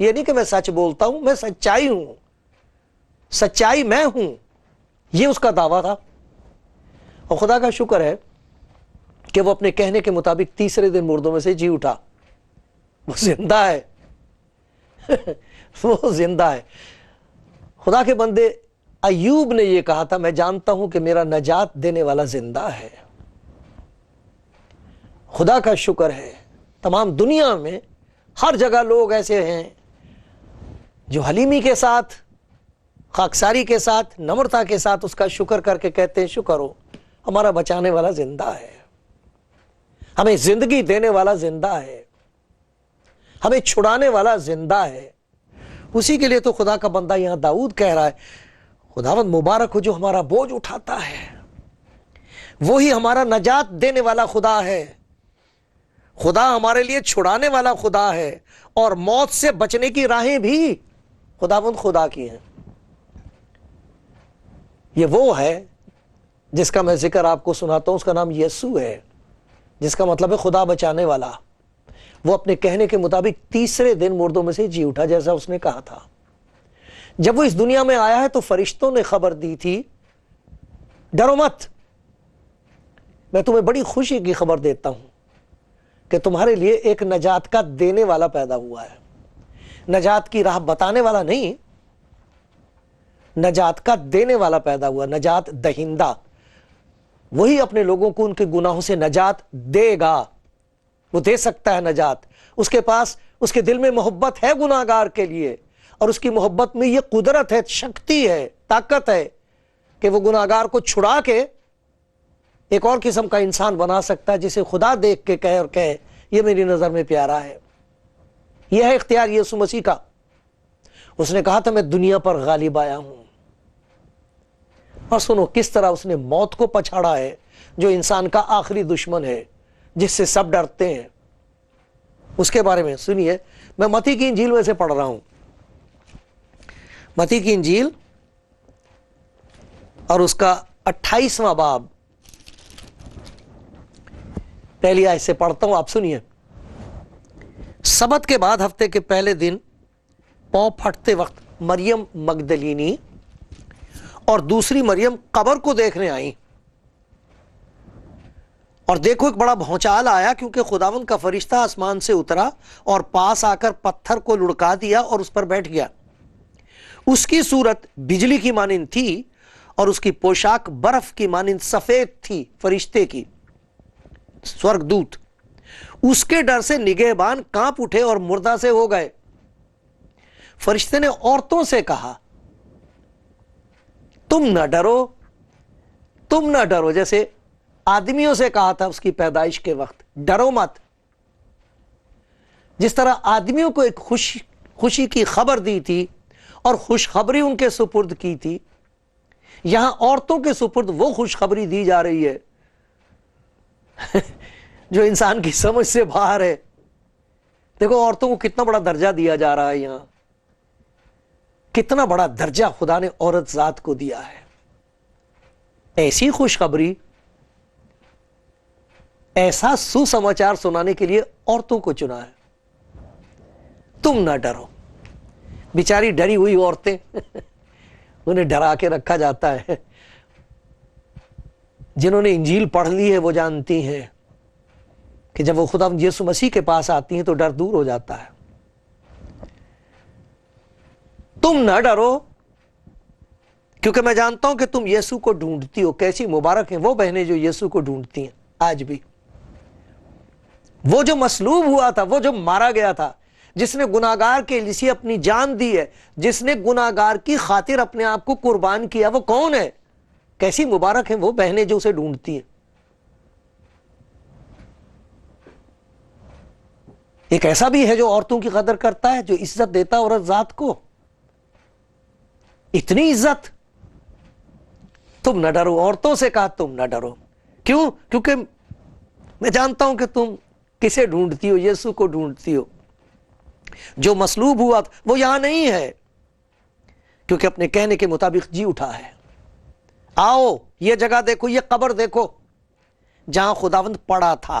یہ نہیں کہ میں سچ بولتا ہوں، میں سچائی ہوں، سچائی میں ہوں، یہ اس کا دعویٰ تھا۔ اور خدا کا شکر ہے کہ وہ اپنے کہنے کے مطابق تیسرے دن مردوں میں سے جی اٹھا، وہ زندہ ہے وہ زندہ ہے۔ خدا کے بندے، ایوب نے یہ کہا تھا، میں جانتا ہوں کہ میرا نجات دینے والا زندہ ہے۔ خدا کا شکر ہے تمام دنیا میں ہر جگہ لوگ ایسے ہیں جو حلیمی کے ساتھ، خاکساری کے ساتھ، نمرتا کے ساتھ اس کا شکر کر کے کہتے ہیں شکر ہو، ہمارا بچانے والا زندہ ہے، ہمیں زندگی دینے والا زندہ ہے، ہمیں چھڑانے والا زندہ ہے۔ اسی کے لیے تو خدا کا بندہ یہاں داؤد کہہ رہا ہے، خداوند مبارک ہو جو ہمارا بوجھ اٹھاتا ہے، وہی ہمارا نجات دینے والا خدا ہے، خدا ہمارے لیے چھڑانے والا خدا ہے، اور موت سے بچنے کی راہیں بھی خداوند خدا کی ہیں۔ یہ وہ ہے جس کا میں ذکر آپ کو سناتا ہوں، اس کا نام یسوع ہے، جس کا مطلب ہے خدا بچانے والا۔ وہ اپنے کہنے کے مطابق تیسرے دن مردوں میں سے جی اٹھا، جیسا اس نے کہا تھا۔ جب وہ اس دنیا میں آیا ہے تو فرشتوں نے خبر دی تھی، ڈرو مت، میں تمہیں بڑی خوشی کی خبر دیتا ہوں کہ تمہارے لیے ایک نجات کا دینے والا پیدا ہوا ہے۔ نجات کی راہ بتانے والا نہیں، نجات کا دینے والا پیدا ہوا، نجات دہندہ۔ وہی اپنے لوگوں کو ان کے گناہوں سے نجات دے گا، وہ دے سکتا ہے نجات۔ اس کے پاس، اس کے دل میں محبت ہے گناہگار کے لیے، اور اس کی محبت میں یہ قدرت ہے، شکتی ہے، طاقت ہے کہ وہ گناہگار کو چھڑا کے ایک اور قسم کا انسان بنا سکتا ہے، جسے خدا دیکھ کے کہے اور کہے یہ میری نظر میں پیارا ہے۔ یہ ہے اختیار یسوع مسیح کا۔ اس نے کہا تھا میں دنیا پر غالب آیا ہوں، اور سنو کس طرح اس نے موت کو پچھاڑا ہے، جو انسان کا آخری دشمن ہے، جس سے سب ڈرتے ہیں۔ اس کے بارے میں سنیے، میں متی کی انجیل میں سے پڑھ رہا ہوں، متی کی انجیل اور اس کا 28واں باب، پہلی آیت سے پڑھتا ہوں، آپ سنیے۔ سبت کے بعد ہفتے کے پہلے دن پاؤں پھٹتے وقت مریم مگدلینی اور دوسری مریم قبر کو دیکھنے آئیں، اور دیکھو ایک بڑا بھونچال آیا، کیونکہ خداوند کا فرشتہ آسمان سے اترا اور پاس آ کر پتھر کو لڑکا دیا اور اس پر بیٹھ گیا۔ اس کی صورت بجلی کی مانند تھی، اور اس کی پوشاک برف کی مانند سفید تھی، فرشتے کی، سورگ دوت۔ اس کے ڈر سے نگہبان کانپ اٹھے اور مردہ سے ہو گئے۔ فرشتے نے عورتوں سے کہا تم نہ ڈرو، تم نہ ڈرو، جیسے آدمیوں سے کہا تھا اس کی پیدائش کے وقت، ڈرو مت۔ جس طرح آدمیوں کو ایک خوشی کی خبر دی تھی اور خوشخبری ان کے سپرد کی تھی، یہاں عورتوں کے سپرد وہ خوشخبری دی جا رہی ہے جو انسان کی سمجھ سے باہر ہے۔ دیکھو عورتوں کو کتنا بڑا درجہ دیا جا رہا ہے یہاں، کتنا بڑا درجہ خدا نے عورت ذات کو دیا ہے۔ ایسی خوشخبری، ایسا سوسماچار سنانے کے لیے عورتوں کو چنا ہے۔ تم نہ ڈرو، بیچاری ڈری ہوئی عورتیں انہیں ڈرا کے رکھا جاتا ہے۔ جنہوں نے انجیل پڑھ لی ہے وہ جانتی ہیں کہ جب وہ خدا یسوع مسیح کے پاس آتی ہیں تو ڈر دور ہو جاتا ہے۔ تم نہ ڈرو، کیونکہ میں جانتا ہوں کہ تم یسوع کو ڈھونڈتی ہو۔ کیسی مبارک ہیں وہ بہنیں جو یسوع کو ڈھونڈتی ہیں آج بھی۔ وہ جو مصلوب ہوا تھا، وہ جو مارا گیا تھا، جس نے گناہگار کے لیے اپنی جان دی ہے، جس نے گناہگار کی خاطر اپنے آپ کو قربان کیا، وہ کون ہے؟ کیسی مبارک ہیں وہ بہنیں جو اسے ڈھونڈتی ہیں۔ ایک ایسا بھی ہے جو عورتوں کی قدر کرتا ہے، جو عزت دیتا ہے عورت ذات کو۔ اتنی عزت۔ تم نہ ڈرو، عورتوں سے کہا تم نہ ڈرو۔ کیوں؟ کیونکہ میں جانتا ہوں کہ تم کسے ڈھونڈتی ہو، یسوع کو ڈھونڈتی ہو۔ جو مصلوب ہوا وہ یہاں نہیں ہے، کیونکہ اپنے کہنے کے مطابق جی اٹھا ہے۔ آؤ یہ جگہ دیکھو، یہ قبر دیکھو جہاں خداوند پڑا تھا۔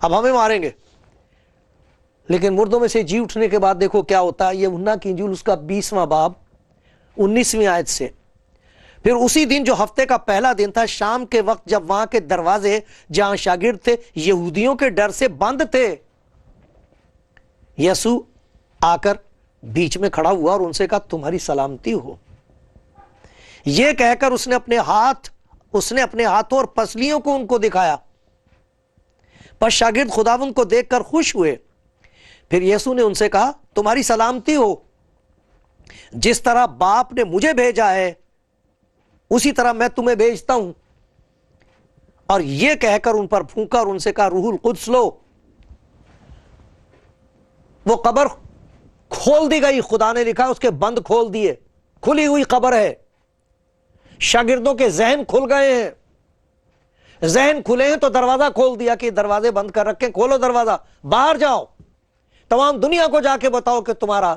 اب ہمیں ماریں گے. لیکن مردوں میں سے جی اٹھنے کے بعد دیکھو کیا ہوتا ہے. یہ یوحنا کی انجیل اس کا 20واں باب 19ویں آیت سے. پھر اسی دن جو ہفتے کا پہلا دن تھا، شام کے وقت، جب وہاں کے دروازے جہاں شاگرد تھے یہودیوں کے ڈر سے بند تھے، یسوع آ کر بیچ میں کھڑا ہوا اور ان سے کہا تمہاری سلامتی ہو. یہ کہہ کر اس نے اپنے ہاتھوں اور پسلیوں کو ان کو دکھایا. پس شاگرد خداوند کو دیکھ کر خوش ہوئے. پھر یسوع نے ان سے کہا تمہاری سلامتی ہو، جس طرح باپ نے مجھے بھیجا ہے اسی طرح میں تمہیں بھیجتا ہوں. اور یہ کہہ کر ان پر پھونکا اور ان سے کہا روح القدس لو. وہ قبر کھول دی گئی. خدا نے لکھا اس کے بند کھول دیے. کھلی ہوئی قبر ہے. شاگردوں کے ذہن کھل گئے ہیں. ذہن کھلے ہیں تو دروازہ کھول دیا کہ دروازے بند کر رکھے، کھولو دروازہ، باہر جاؤ، تمام دنیا کو جا کے بتاؤ کہ تمہارا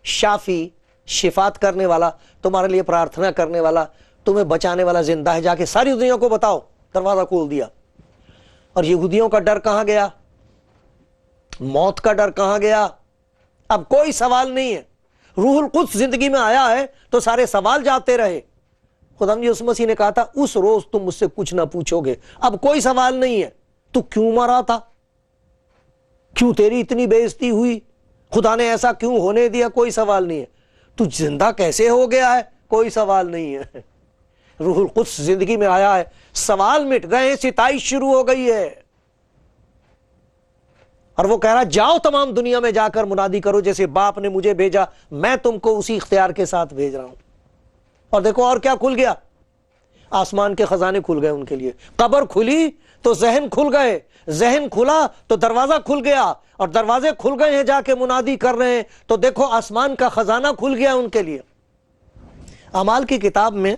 شافی، شفات کرنے والا، تمہارے لیے پرارتھنا کرنے والا، تمہیں بچانے والا زندہ ہے. جا کے ساری دنیا کو بتاؤ. دروازہ کھول دیا. اور یہودیوں کا ڈر کہاں گیا؟ موت کا ڈر کہاں گیا؟ اب کوئی سوال نہیں ہے. روح القدس زندگی میں آیا ہے تو سارے سوال جاتے رہے. خدا یسوع مسیح نے کہا تھا اس روز تم مجھ سے کچھ نہ پوچھو گے. اب کوئی سوال نہیں ہے. تو کیوں مرا تھا؟ کیوں تیری اتنی بے عزتی ہوئی؟ خدا نے ایسا کیوں ہونے دیا؟ کوئی سوال نہیں ہے. تو زندہ کیسے ہو گیا ہے؟ کوئی سوال نہیں ہے. روح القدس زندگی میں آیا ہے، سوال مٹ گئے ہیں، ستائش شروع ہو گئی ہے. اور وہ کہہ رہا جاؤ تمام دنیا میں جا کر منادی کرو جیسے باپ نے مجھے بھیجا میں تم کو اسی اختیار کے ساتھ بھیج رہا ہوں. اور دیکھو اور کیا کھل گیا. آسمان کے خزانے کھل گئے ان کے لیے. قبر کھلی تو ذہن کھل گئے، ذہن کھلا تو دروازہ کھل گیا، اور دروازے کھل گئے ہیں، جا کے منادی کر رہے ہیں تو دیکھو آسمان کا خزانہ کھل گیا ان کے لیے. اعمال کی کتاب میں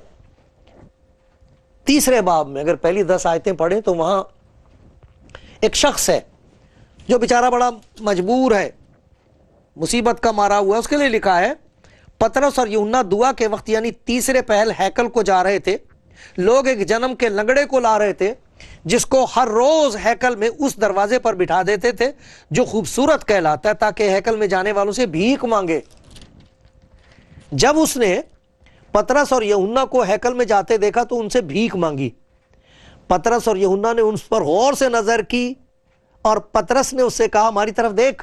3 باب میں اگر پہلی 10 آیتیں پڑھیں تو وہاں ایک شخص ہے جو بیچارہ بڑا مجبور ہے، مصیبت کا مارا ہوا. اس کے لیے لکھا ہے پطرس اور یوحنا دعا کے وقت یعنی تیسرے پہل ہیکل کو جا رہے تھے. لوگ ایک جنم کے لنگڑے کو لا رہے تھے جس کو ہر روز ہیکل میں اس دروازے پر بٹھا دیتے تھے جو خوبصورت کہلاتا ہے تاکہ ہیکل میں جانے والوں سے بھیک مانگے. جب اس نے پطرس اور یوحنا کو ہیکل میں جاتے دیکھا تو ان سے بھیک مانگی. پطرس اور یوحنا نے ان پر غور سے نظر کی اور پطرس نے اس سے کہا ہماری طرف دیکھ.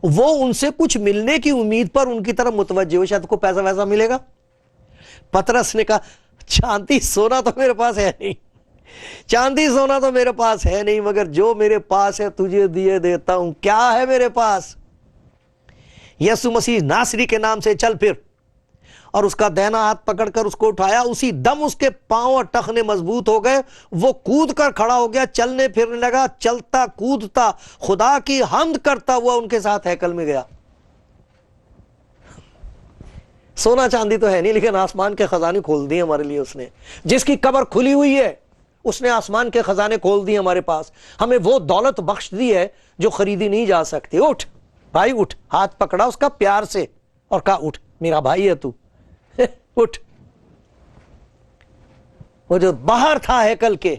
وہ ان سے کچھ ملنے کی امید پر ان کی طرف متوجہ ہو، شاید کو پیسہ ویسا ملے گا. پطرس نے کہا چاندی سونا تو میرے پاس ہے نہیں، چاندی سونا تو میرے پاس ہے نہیں، مگر جو میرے پاس ہے تجھے دیے دیتا ہوں. کیا ہے میرے پاس؟ یسوع مسیح ناصری کے نام سے چل پھر. اور اس کا دہنا ہاتھ پکڑ کر اس کو اٹھایا. اسی دم اس کے پاؤں اور ٹخنے مضبوط ہو گئے. وہ کود کر کھڑا ہو گیا، چلنے پھرنے لگا، چلتا کودتا خدا کی حمد کرتا ہوا ان کے ساتھ ہیکل میں گیا. سونا چاندی تو ہے نہیں لیکن آسمان کے خزانے کھول دیے ہمارے لیے. اس نے جس کی قبر کھلی ہوئی ہے اس نے آسمان کے خزانے کھول دیے ہمارے پاس. ہمیں وہ دولت بخش دی ہے جو خریدی نہیں جا سکتی. اٹھ بھائی اٹھ. ہاتھ پکڑا اس کا پیار سے اور کہا اٹھ، میرا بھائی ہے تو، اٹھ. وہ جو باہر تھا ہیکل کے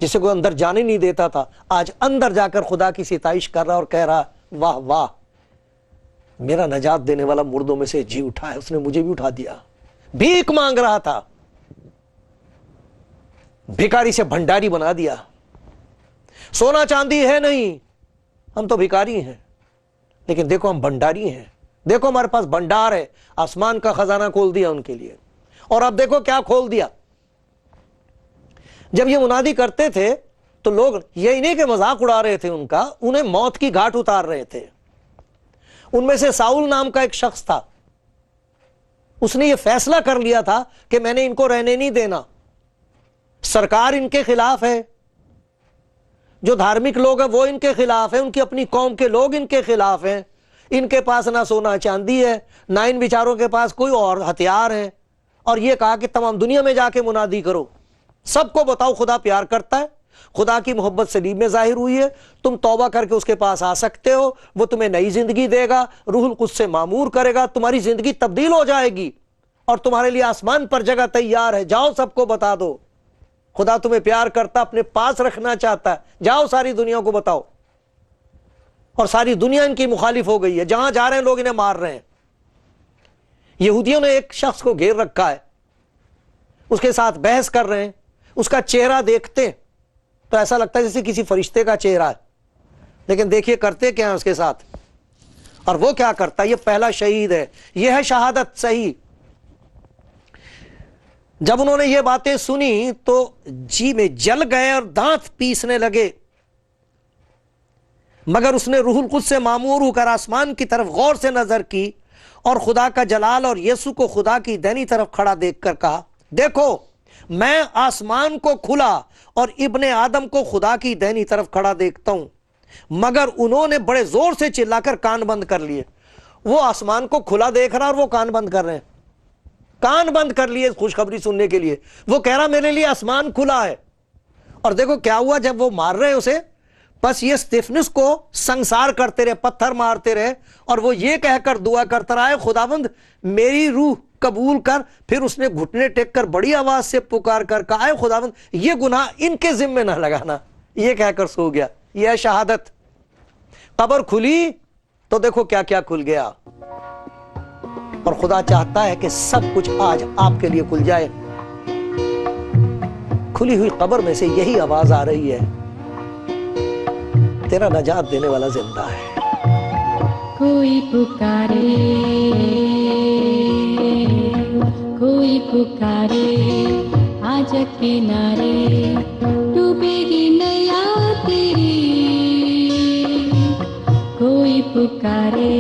جسے کوئی اندر جانے نہیں دیتا تھا، آج اندر جا کر خدا کی ستائش کر رہا اور کہہ رہا واہ واہ میرا نجات دینے والا مردوں میں سے جی اٹھا ہے، اس نے مجھے بھی اٹھا دیا. بھیک مانگ رہا تھا، بھکاری سے بھنڈاری بنا دیا. سونا چاندی ہے نہیں، ہم تو بھکاری ہیں لیکن دیکھو ہم بھنڈاری ہیں. دیکھو ہمارے پاس بھنڈار ہے. آسمان کا خزانہ کھول دیا ان کے لیے. اور اب دیکھو کیا کھول دیا. جب یہ منادی کرتے تھے تو لوگ یہی نہیں کہ مذاق اڑا رہے تھے ان کا، انہیں موت کی گھاٹ اتار رہے تھے. ان میں سے ساؤل نام کا ایک شخص تھا. اس نے یہ فیصلہ کر لیا تھا کہ میں نے ان کو رہنے نہیں دینا. سرکار ان کے خلاف ہے، جو دھارمک لوگ ہیں وہ ان کے خلاف ہیں، ان کی اپنی قوم کے لوگ ان کے خلاف ہیں. ان کے پاس نہ سونا چاندی ہے، نہ ان بیچاروں کے پاس کوئی اور ہتھیار ہے. اور یہ کہا کہ تمام دنیا میں جا کے منادی کرو، سب کو بتاؤ خدا پیار کرتا ہے، خدا کی محبت صلیب میں ظاہر ہوئی ہے، تم توبہ کر کے اس کے پاس آ سکتے ہو، وہ تمہیں نئی زندگی دے گا، روح القدس سے معمور کرے گا، تمہاری زندگی تبدیل ہو جائے گی اور تمہارے لیے آسمان پر جگہ تیار ہے. جاؤ سب کو بتا دو. خدا تمہیں پیار کرتا، اپنے پاس رکھنا چاہتا ہے، جاؤ ساری دنیا کو بتاؤ۔ اور ساری دنیا ان کی مخالف ہو گئی ہے، جہاں جا رہے ہیں لوگ انہیں مار رہے ہیں۔ یہودیوں نے ایک شخص کو گھیر رکھا ہے، اس کے ساتھ بحث کر رہے ہیں، اس کا چہرہ دیکھتے ہیں تو ایسا لگتا ہے جیسے کسی فرشتے کا چہرہ ہے، لیکن دیکھیے کرتے کیا ہیں اس کے ساتھ، اور وہ کیا کرتا ہے؟ یہ پہلا شہید ہے، یہ ہے شہادت صحیح۔ جب انہوں نے یہ باتیں سنی تو جی میں جل گئے اور دانت پیسنے لگے، مگر اس نے روح القدس سے معمور ہو کر آسمان کی طرف غور سے نظر کی اور خدا کا جلال اور یسوع کو خدا کی دینی طرف کھڑا دیکھ کر کہا، دیکھو میں آسمان کو کھلا اور ابن آدم کو خدا کی دینی طرف کھڑا دیکھتا ہوں۔ مگر انہوں نے بڑے زور سے چلا کر کان بند کر لیے۔ وہ آسمان کو کھلا دیکھ رہا اور وہ کان بند کر رہے ہیں، کان بند کر لیے خوشخبری سننے کے لیے۔ وہ کہہ رہا میرے لیے آسمان کھلا ہے، اور دیکھو کیا ہوا جب وہ مار رہے اسے، بس یہ استفنس کو سنسار کرتے رہے، پتھر مارتے رہے، اور وہ یہ کہہ کر دعا کرتا رہا ہے خداوند میری روح قبول کر۔ پھر اس نے گھٹنے ٹیک کر بڑی آواز سے پکار کر کہا اے خداوند یہ گناہ ان کے ذمے نہ لگانا، یہ کہہ کر سو گیا۔ یہ ہے شہادت۔ قبر کھلی تو دیکھو کیا کیا کھل گیا، اور خدا چاہتا ہے کہ سب کچھ آج آپ کے لیے کھل جائے۔ کھلی ہوئی قبر میں سے یہی آواز آ رہی ہے، تیرا نجات دینے والا زندہ ہے۔ کوئی پکارے، کوئی پکارے، آج کنارے ڈوبے گی نیا تیری، کوئی پکارے۔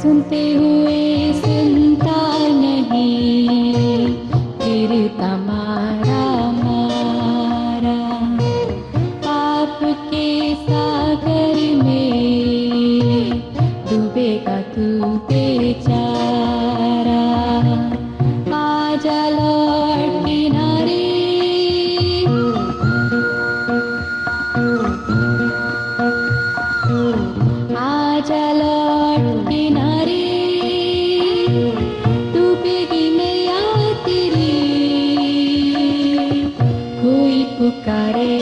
سنتے ہوئے سنتا نہیں، پھر تمہارا مارا، پاپ کے ساگر میں ڈوبے گا تو بیچارہ، آجا لوٹ کنارے، آجا لوٹ کنارے، ڈوبے گی نیا تیری، کوئی پکارے۔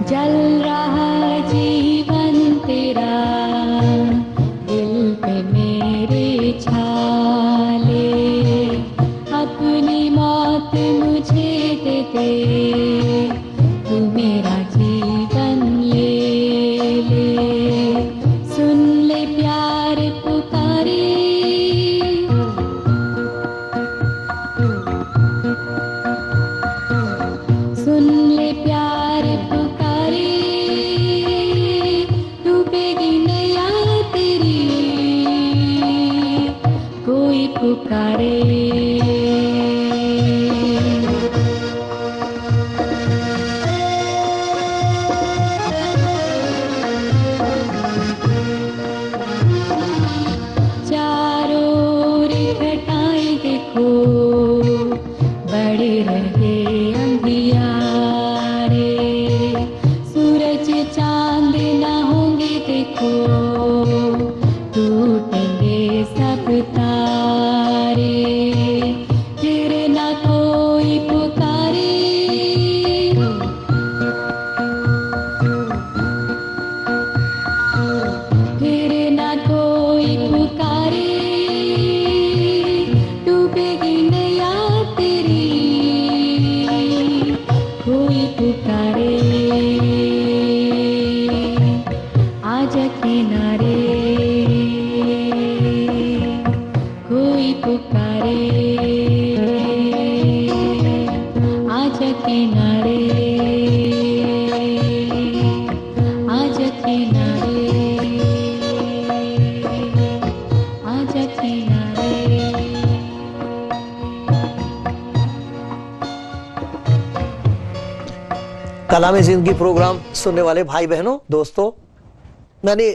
جل رہا جیون تیرا، دل پہ میرے چھالے، اپنی موت مجھے دے دے، تو میرا جیون لے لے، سن لے پیار پکارے، سن لے پیار پکارے، ڈوبے گی نیا تیری، کوئی پکارے۔ چاروں اور گھٹائیں دیکھو، بڑے رہے اندھیارے، سورج چاند نہ ہوں گے دیکھو، ٹوٹیں گے سب تارے، پھر نہ کوئی پکارے، پھر نہ کوئی پکارے، ڈوبے گی نیا تیری، کوئی پکارے، آجا کنارے، کوئی پکارے، آجا کنارے، آجا کنارے، آجا کنارے۔ کلام زندگی پروگرام سننے والے بھائی بہنوں دوستوں، میں نے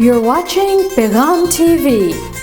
You're watching Pegham TV.